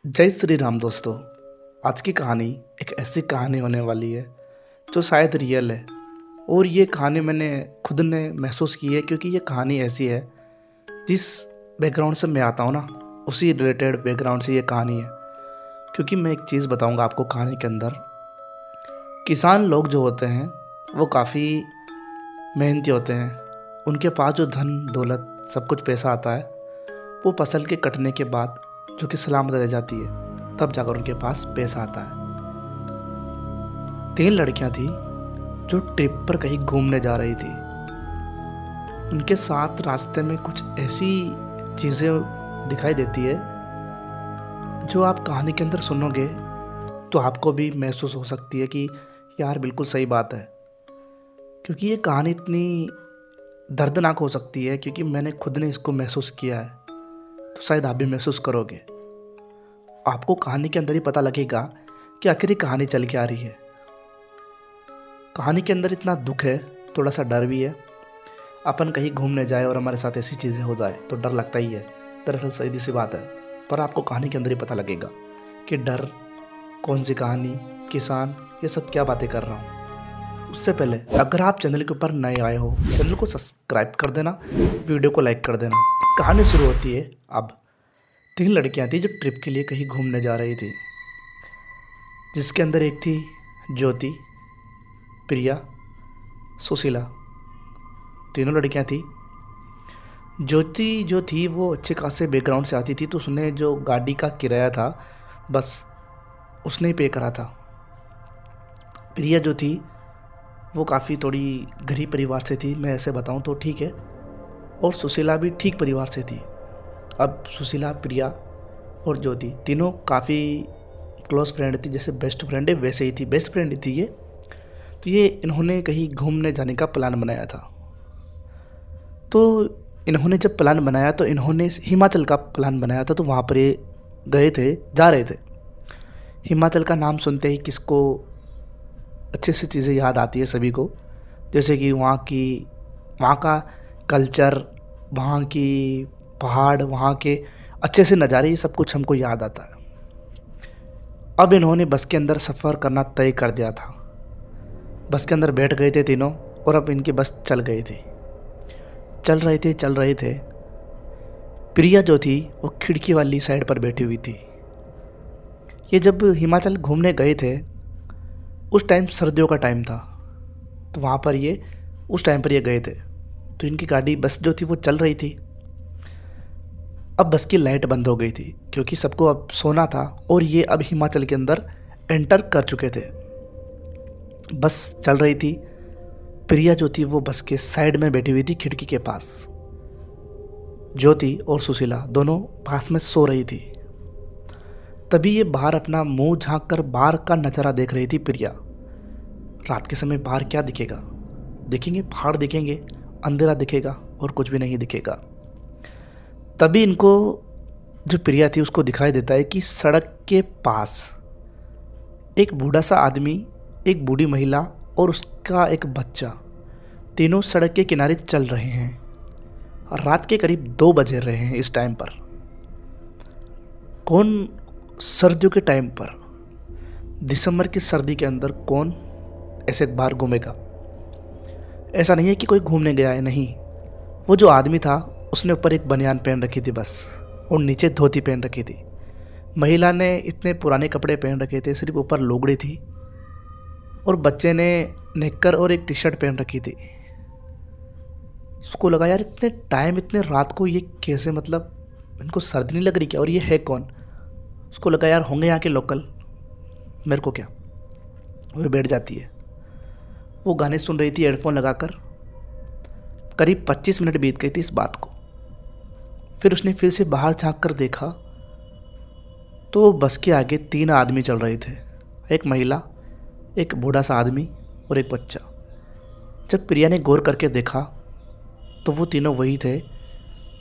जय श्री राम दोस्तों। आज की कहानी एक ऐसी कहानी होने वाली है जो शायद रियल है। और ये कहानी मैंने खुद ने महसूस की है, क्योंकि ये कहानी ऐसी है जिस बैकग्राउंड से मैं आता हूँ ना, उसी रिलेटेड बैकग्राउंड से ये कहानी है। क्योंकि मैं एक चीज़ बताऊँगा आपको कहानी के अंदर। किसान लोग जो होते हैं वो काफ़ी मेहनती होते हैं। उनके पास जो धन दौलत सब कुछ पैसा आता है वो फसल के कटने के बाद जो कि सलामत रह जाती है, तब जाकर उनके पास पैसा आता है। 3 लड़कियां थी जो ट्रिप पर कहीं घूमने जा रही थी। उनके साथ रास्ते में कुछ ऐसी चीज़ें दिखाई देती है जो आप कहानी के अंदर सुनोगे तो आपको भी महसूस हो सकती है कि यार बिल्कुल सही बात है। क्योंकि ये कहानी इतनी दर्दनाक हो सकती है, क्योंकि मैंने खुद ने इसको महसूस किया है, तो शायद आप भी महसूस करोगे। आपको कहानी के अंदर ही पता लगेगा कि आखिर ये कहानी चल के आ रही है। कहानी के अंदर इतना दुख है, थोड़ा सा डर भी है। अपन कहीं घूमने जाए और हमारे साथ ऐसी चीज़ें हो जाए तो डर लगता ही है। दरअसल सीधी सी बात है, पर आपको कहानी के अंदर ही पता लगेगा कि डर, कौन सी कहानी, किसान, ये सब क्या बातें कर रहा हूँ। उससे पहले अगर आप चैनल के ऊपर नए आए हो, चैनल को सब्सक्राइब कर देना, वीडियो को लाइक कर देना। कहानी शुरू होती है अब। 3 लड़कियां थी जो ट्रिप के लिए कहीं घूमने जा रही थी, जिसके अंदर एक थी ज्योति, प्रिया, सुशीला। तीनों लड़कियां थी। ज्योति जो थी वो अच्छे खासे बैकग्राउंड से आती थी, तो उसने जो गाड़ी का किराया था बस उसने ही पे करा था। प्रिया जो थी वो काफ़ी थोड़ी गरीब परिवार से थी, मैं ऐसे बताऊं तो ठीक है। और सुशीला भी ठीक परिवार से थी। अब सुशीला, प्रिया और ज्योति तीनों काफ़ी क्लोज फ्रेंड थी, जैसे बेस्ट फ्रेंड है वैसे ही थी, बेस्ट फ्रेंड थी ये। तो ये इन्होंने कहीं घूमने जाने का प्लान बनाया था। तो इन्होंने जब प्लान बनाया तो इन्होंने हिमाचल का प्लान बनाया था, तो वहाँ पर ये गए थे, जा रहे थे। हिमाचल का नाम सुनते ही किसको अच्छे से चीज़ें याद आती है सभी को, जैसे कि वहाँ का कल्चर, वहाँ की पहाड़, वहाँ के अच्छे से नज़ारे, ये सब कुछ हमको याद आता है। अब इन्होंने बस के अंदर सफ़र करना तय कर दिया था। बस के अंदर बैठ गए थे तीनों, और अब इनकी बस चल गई थी। चल रहे थे। प्रिया जो थी वो खिड़की वाली साइड पर बैठी हुई थी। ये जब हिमाचल घूमने गए थे उस टाइम सर्दियों का टाइम था, तो वहाँ पर उस टाइम पर ये गए थे। तो इनकी गाड़ी, बस जो थी वो चल रही थी। अब बस की लाइट बंद हो गई थी, क्योंकि सबको अब सोना था, और ये अब हिमाचल के अंदर एंटर कर चुके थे। बस चल रही थी। प्रिया जो थी वो बस के साइड में बैठी हुई थी, खिड़की के पास। ज्योति और सुशीला दोनों पास में सो रही थी। तभी ये बाहर अपना मुंह झांक कर बाहर का नज़ारा देख रही थी प्रिया। रात के समय बाहर क्या दिखेगा? दिखेंगे पहाड़, दिखेंगे अंधेरा दिखेगा, और कुछ भी नहीं दिखेगा। तभी इनको, जो प्रिया थी उसको दिखाई देता है कि सड़क के पास एक बूढ़ा सा आदमी, एक बूढ़ी महिला और उसका एक बच्चा, तीनों सड़क के किनारे चल रहे हैं। और रात के करीब 2 बज रहे हैं इस टाइम पर। कौन सर्दियों के टाइम पर, दिसंबर की सर्दी के अंदर कौन ऐसे बाहर घूमेगा? ऐसा नहीं है कि कोई घूमने गया है, नहीं। वो जो आदमी था उसने ऊपर एक बनियान पहन रखी थी बस, और नीचे धोती पहन रखी थी। महिला ने इतने पुराने कपड़े पहन रखे थे, सिर्फ ऊपर लुगड़ी थी। और बच्चे ने नेकर और एक टी शर्ट पहन रखी थी। उसको लगा यार इतने टाइम, इतने रात को ये कैसे, मतलब इनको सर्दी नहीं लग रही क्या? और ये है कौन? उसको लगा यार होंगे यहाँ के लोकल, मेरे को क्या। वो बैठ जाती है। वो गाने सुन रही थी हेडफोन लगाकर। करीब 25 मिनट बीत गई थी इस बात को। फिर उसने फिर से बाहर झांक कर देखा, तो बस के आगे 3 आदमी चल रहे थे, एक महिला, एक बूढ़ा सा आदमी और एक बच्चा। जब प्रिया ने गौर करके देखा तो वो तीनों वही थे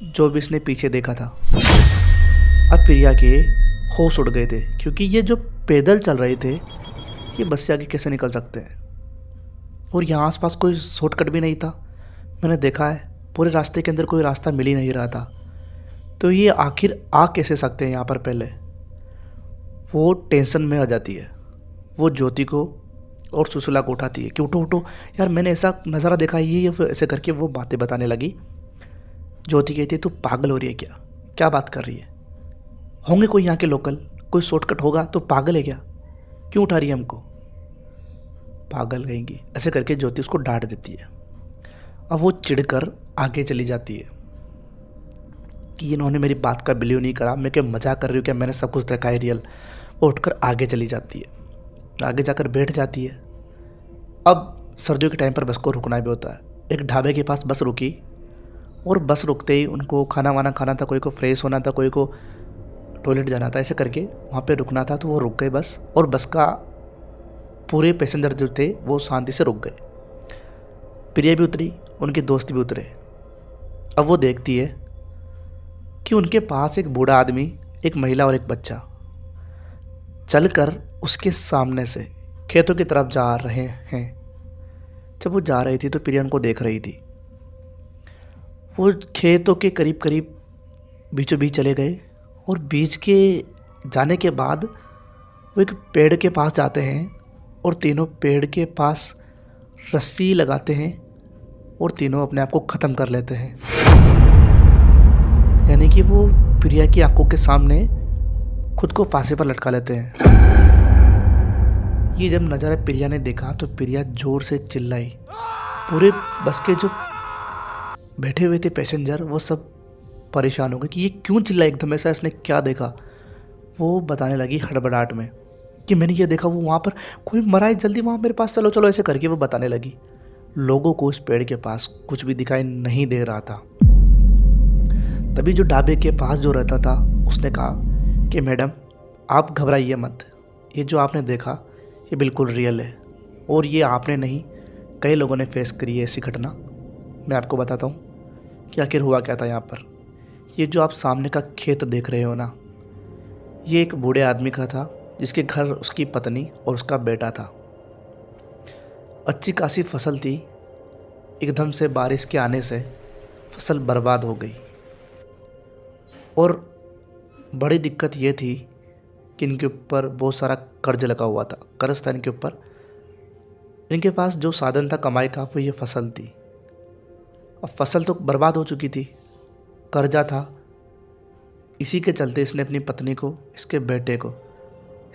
जो भी इसने पीछे देखा था। अब प्रिया के होश उड़ गए थे, क्योंकि ये जो पैदल चल रहे थे ये बस से आगे कैसे निकल सकते हैं? और यहाँ आसपास कोई शॉर्टकट भी नहीं था। मैंने देखा है पूरे रास्ते के अंदर कोई रास्ता मिल ही नहीं रहा था। तो ये आखिर आ कैसे सकते हैं यहाँ पर पहले? वो टेंशन में आ जाती है। वो ज्योति को और सुशीला को उठाती है कि उठो उठो यार, मैंने ऐसा नज़ारा देखा, ये फिर ऐसे करके वो बातें बताने लगी। ज्योति कहती है तू पागल हो रही है क्या, क्या बात कर रही है, होंगे कोई यहाँ के लोकल, कोई शॉर्टकट होगा, तो पागल है क्या, क्यों उठा रही है हमको, पागल कहेंगी, ऐसे करके ज्योति उसको डांट देती है। अब वो चिढ़कर आगे चली जाती है कि इन्होंने मेरी बात का बिलीव नहीं करा, मैं क्या मजाक कर रही हूँ क्या, मैंने सब कुछ देखा है रियल। वो उठकर आगे चली जाती है, आगे जाकर बैठ जाती है। अब सर्दियों के टाइम पर बस को रुकना भी होता है। एक ढाबे के पास बस रुकी और बस रुकते ही उनको खाना वाना खाना था, कोई को फ्रेश होना था, कोई को टॉयलेट जाना था, ऐसे करके वहाँ पे रुकना था। तो वो रुक गए बस, और बस का पूरे पैसेंजर जो थे वो शांति से रुक गए। प्रिया भी उतरी, उनके दोस्त भी उतरे। अब वो देखती है कि उनके पास एक बूढ़ा आदमी, एक महिला और एक बच्चा चलकर उसके सामने से खेतों की तरफ जा रहे हैं। जब वो जा रही थी तो प्रिया उनको देख रही थी। वो खेतों के करीब करीब बीचों बीच चले गए, और बीच के जाने के बाद वो एक पेड़ के पास जाते हैं, और तीनों पेड़ के पास रस्सी लगाते हैं, और तीनों अपने आप को ख़त्म कर लेते हैं। यानी कि वो प्रिया की आंखों के सामने खुद को पासे पर लटका लेते हैं। ये जब नज़ारा प्रिया ने देखा तो प्रिया जोर से चिल्लाई। पूरे बस के जो बैठे हुए थे पैसेंजर वो सब परेशान हो गए कि ये क्यों चिल्ला एकदम ऐसा, इसने क्या देखा। वो बताने लगी हड़बड़ाहट में कि मैंने ये देखा, वो वहाँ पर कोई मरा है, जल्दी वहाँ मेरे पास चलो चलो, ऐसे करके वो बताने लगी। लोगों को उस पेड़ के पास कुछ भी दिखाई नहीं दे रहा था। तभी जो ढाबे के पास जो रहता था उसने कहा कि मैडम आप घबराइए मत, ये जो आपने देखा ये बिल्कुल रियल है, और ये आपने नहीं, कई लोगों ने फेस करी है ऐसी घटना। मैं आपको बताता हूँ कि आखिर हुआ क्या था यहाँ पर। ये जो आप सामने का खेत देख रहे हो ना, ये एक बूढ़े आदमी का था, जिसके घर उसकी पत्नी और उसका बेटा था। अच्छी खासी फसल थी, एकदम से बारिश के आने से फसल बर्बाद हो गई। और बड़ी दिक्कत ये थी कि इनके ऊपर बहुत सारा कर्ज लगा हुआ था, कर्ज था इनके ऊपर। इनके पास जो साधन था कमाई का वो ये फसल थी। अब फसल तो बर्बाद हो चुकी थी, कर्जा था। इसी के चलते इसने अपनी पत्नी को, इसके बेटे को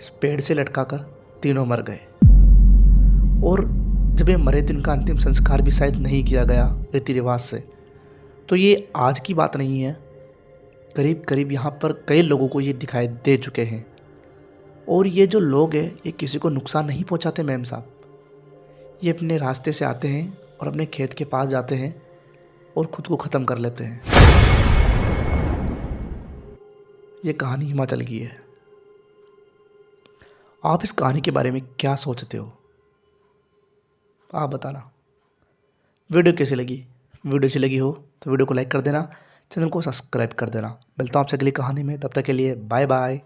इस पेड़ से लटकाकर तीनों मर गए। और जब ये मरे तो इनका अंतिम संस्कार भी शायद नहीं किया गया रीति रिवाज से। तो ये आज की बात नहीं है, करीब करीब यहाँ पर कई लोगों को ये दिखाई दे चुके हैं। और ये जो लोग हैं ये किसी को नुकसान नहीं पहुँचाते मैम साहब, ये अपने रास्ते से आते हैं और अपने खेत के पास जाते हैं और ख़ुद को ख़त्म कर लेते हैं। ये कहानी हिमाचल की है। आप इस कहानी के बारे में क्या सोचते हो, आप बताना। वीडियो कैसी लगी, वीडियो अच्छी लगी हो तो वीडियो को लाइक कर देना, चैनल को सब्सक्राइब कर देना। मिलता हूँ आपसे अगली कहानी में, तब तक के लिए बाय बाय।